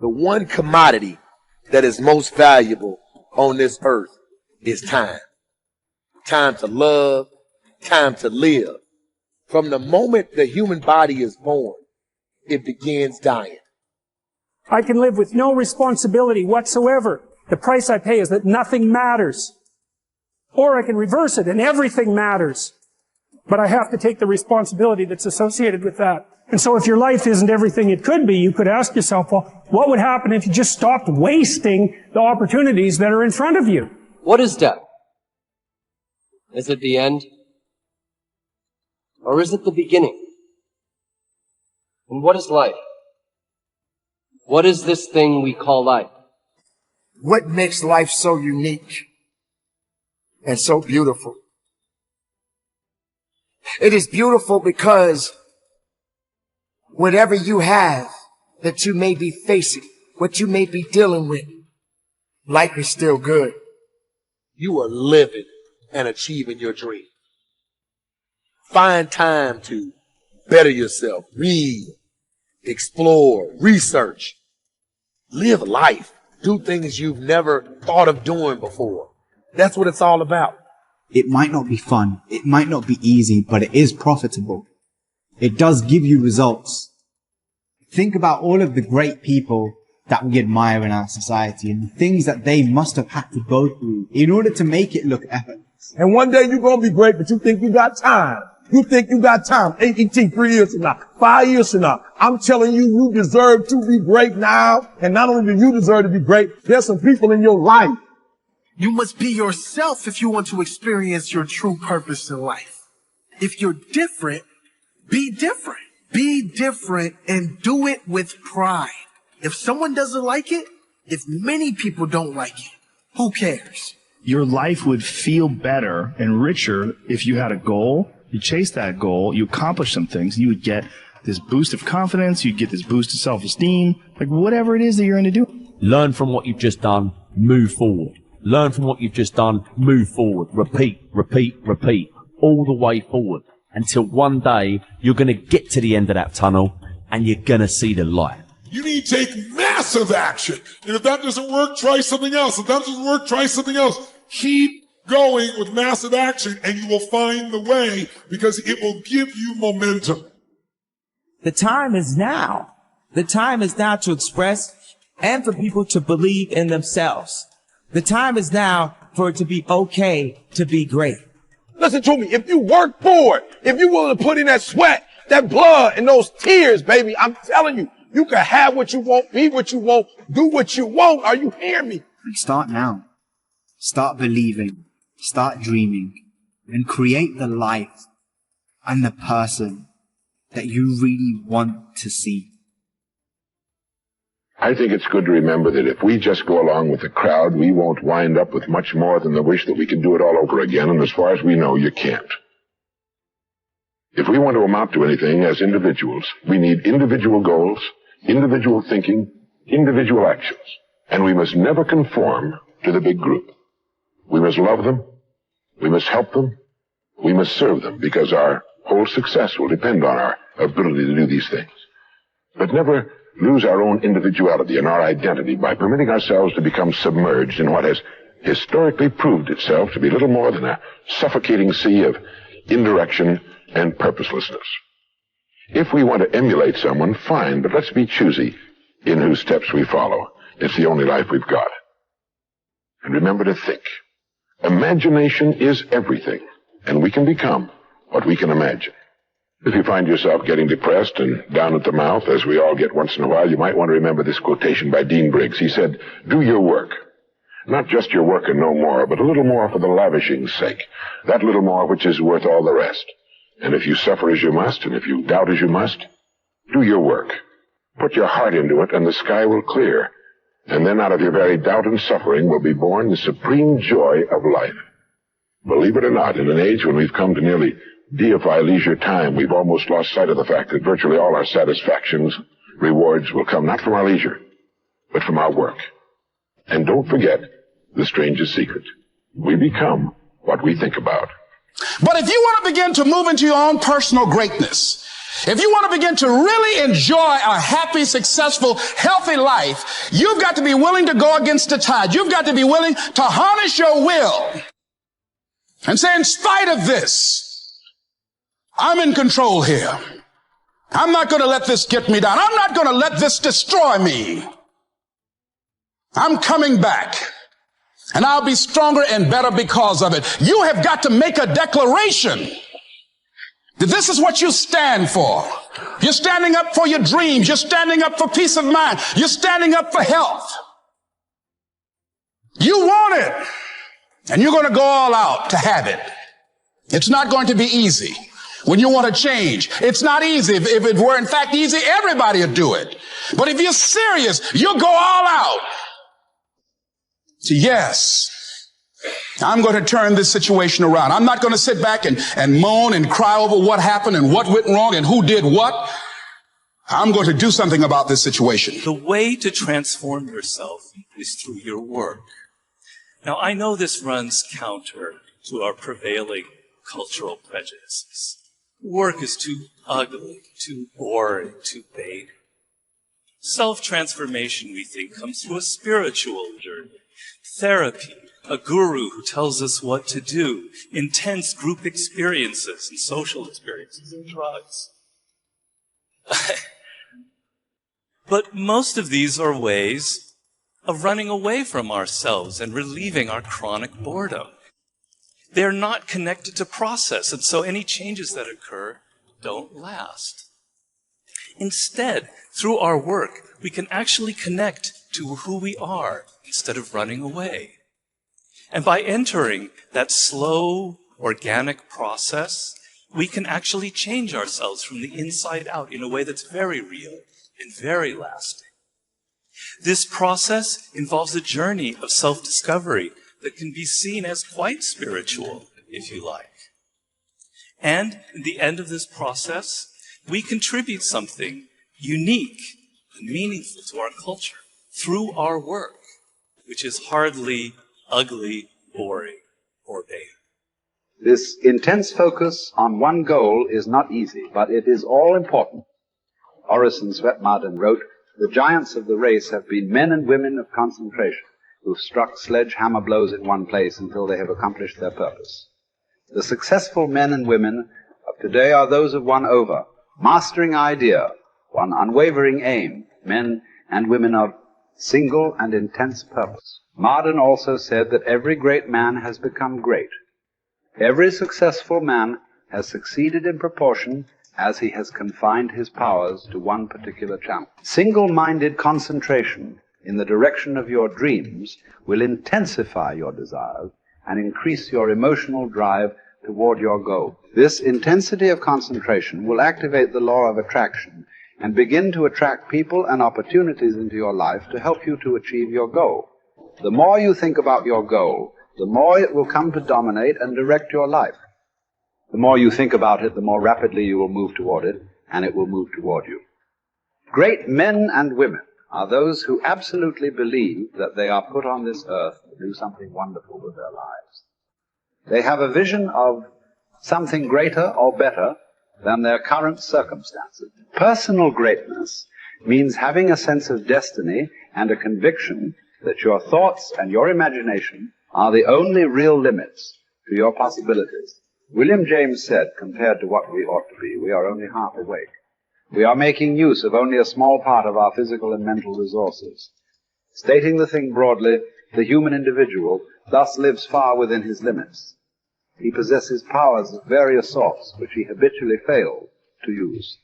The one commodity that is most valuable on this earth is time. Time to love, time to live. From the moment the human body is born, it begins dying. I can live with no responsibility whatsoever. The price I pay is that nothing matters. Or I can reverse it and everything matters. But I have to take the responsibility that's associated with that. And so if your life isn't everything it could be, you could ask yourself, well, what would happen if you just stopped wasting the opportunities that are in front of you? What is death? Is it the end? Or is it the beginning? And what is life? What is this thing we call life? What makes life so unique and so beautiful? It is beautiful because whatever you have that you may be facing, what you may be dealing with, life is still good. You are living and achieving your dream. Find time to better yourself, read, explore, research, live life, do things you've never thought of doing before. That's what it's all about. It might not be fun, it might not be easy, but it is profitable. It does give you results. Think about all of the great people that we admire in our society and the things that they must have had to go through in order to make it look effortless. And one day you're going to be great, but you think you got time. You think you got time. AET 3 years from now, 5 years from now. I'm telling you, you deserve to be great now. And not only do you deserve to be great, there's some people in your life. You must be yourself if you want to experience your true purpose in life. If you're different, be different. Be different and do it with pride. If someone doesn't like it, if many people don't like it, who cares? Your life would feel better and richer if you had a goal, you chase that goal, you accomplish some things, you would get this boost of confidence, you'd get this boost of self-esteem, like whatever it is that you're going to do. Learn from what you've just done, move forward. Learn from what you've just done, move forward. Repeat, repeat, repeat, all the way forward until one day you're going to get to the end of that tunnel and you're going to see the light. You need to take massive action. And if that doesn't work, try something else. If that doesn't work, try something else. Keep going with massive action and you will find the way because it will give you momentum. The time is now. The time is now to express and for people to believe in themselves. The time is now for it to be okay to be great. Listen to me. If you work for it, if you're willing to put in that sweat, that blood, and those tears, baby, I'm telling you, you can have what you want, be what you want, do what you want. Are you hearing me? And start now. Start believing. Start dreaming. And create the life and the person that you really want to see. I think it's good to remember that if we just go along with the crowd, we won't wind up with much more than the wish that we can do it all over again, and as far as we know, you can't. If we want to amount to anything as individuals, we need individual goals, individual thinking, individual actions, and we must never conform to the big group. We must love them, we must help them, we must serve them, because our whole success will depend on our ability to do these things. But never lose our own individuality and our identity by permitting ourselves to become submerged in what has historically proved itself to be little more than a suffocating sea of indirection and purposelessness. If we want to emulate someone, fine, but let's be choosy in whose steps we follow. It's the only life we've got. And remember to think. Imagination is everything, and we can become what we can imagine. If you find yourself getting depressed and down at the mouth, as we all get once in a while, you might want to remember this quotation by Dean Briggs. He said, "Do your work. Not just your work and no more, but a little more for the lavishing's sake. That little more which is worth all the rest. And if you suffer as you must, and if you doubt as you must, do your work. Put your heart into it, and the sky will clear. And then out of your very doubt and suffering will be born the supreme joy of life." Believe it or not, in an age when we've come to nearly deify leisure time, we've almost lost sight of the fact that virtually all our satisfactions, rewards will come not from our leisure, but from our work. And don't forget the strangest secret. We become what we think about. But if you want to begin to move into your own personal greatness, If you want to begin to really enjoy a happy, successful, healthy life, you've got to be willing to go against the tide. You've got to be willing to harness your will and say, in spite of this, I'm in control here. I'm not going to let this get me down. I'm not going to let this destroy me. I'm coming back, and I'll be stronger and better because of it. You have got to make a declaration that this is what you stand for. You're standing up for your dreams. You're standing up for peace of mind. You're standing up for health. You want it, and you're going to go all out to have it. It's not going to be easy. When you want to change, it's not easy. If it were in fact easy, everybody would do it. But if you're serious, you'll go all out. So yes, I'm going to turn this situation around. I'm not going to sit back and moan and cry over what happened and what went wrong and who did what. I'm going to do something about this situation. The way to transform yourself is through your work. Now, I know this runs counter to our prevailing cultural prejudices. Work is too ugly, too boring, too vague. Self-transformation, we think, comes through a spiritual journey. Therapy, a guru who tells us what to do, intense group experiences and social experiences, and drugs. But most of these are ways of running away from ourselves and relieving our chronic boredom. They're not connected to process, and so any changes that occur don't last. Instead, through our work, we can actually connect to who we are instead of running away. And by entering that slow, organic process, we can actually change ourselves from the inside out in a way that's very real and very lasting. This process involves a journey of self-discovery that can be seen as quite spiritual, if you like. And in the end of this process, we contribute something unique and meaningful to our culture through our work, which is hardly ugly, boring, or vain. This intense focus on one goal is not easy, but it is all important. Orison Swett Marden wrote, "The giants of the race have been men and women of concentration, who've struck sledgehammer blows in one place until they have accomplished their purpose. The successful men and women of today are those of one over, mastering idea, one unwavering aim, men and women of single and intense purpose." Marden also said that every great man has become great. Every successful man has succeeded in proportion as he has confined his powers to one particular channel. Single-minded concentration in the direction of your dreams will intensify your desires and increase your emotional drive toward your goal. This intensity of concentration will activate the law of attraction and begin to attract people and opportunities into your life to help you to achieve your goal. The more you think about your goal, the more it will come to dominate and direct your life. The more you think about it, the more rapidly you will move toward it, and it will move toward you. Great men and women are those who absolutely believe that they are put on this earth to do something wonderful with their lives. They have a vision of something greater or better than their current circumstances. Personal greatness means having a sense of destiny and a conviction that your thoughts and your imagination are the only real limits to your possibilities. William James said, compared to what we ought to be, we are only half awake. We are making use of only a small part of our physical and mental resources. Stating the thing broadly, the human individual thus lives far within his limits. He possesses powers of various sorts which he habitually fails to use.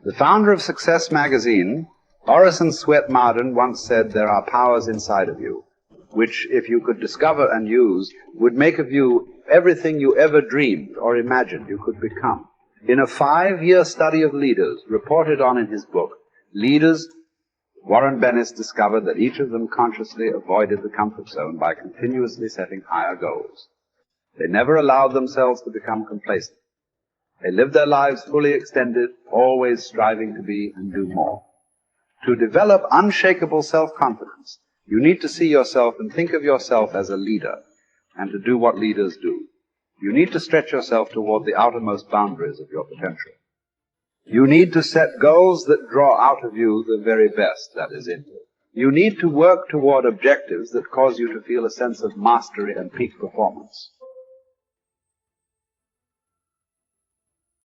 The founder of Success magazine, Orison Swett Marden, once said, "There are powers inside of you, which, if you could discover and use, would make of you everything you ever dreamed or imagined you could become." In a 5-year study of leaders reported on in his book, Leaders, Warren Bennis discovered that each of them consciously avoided the comfort zone by continuously setting higher goals. They never allowed themselves to become complacent. They lived their lives fully extended, always striving to be and do more. To develop unshakable self-confidence, you need to see yourself and think of yourself as a leader, and to do what leaders do. You need to stretch yourself toward the outermost boundaries of your potential. You need to set goals that draw out of you the very best that is in you. You need to work toward objectives that cause you to feel a sense of mastery and peak performance.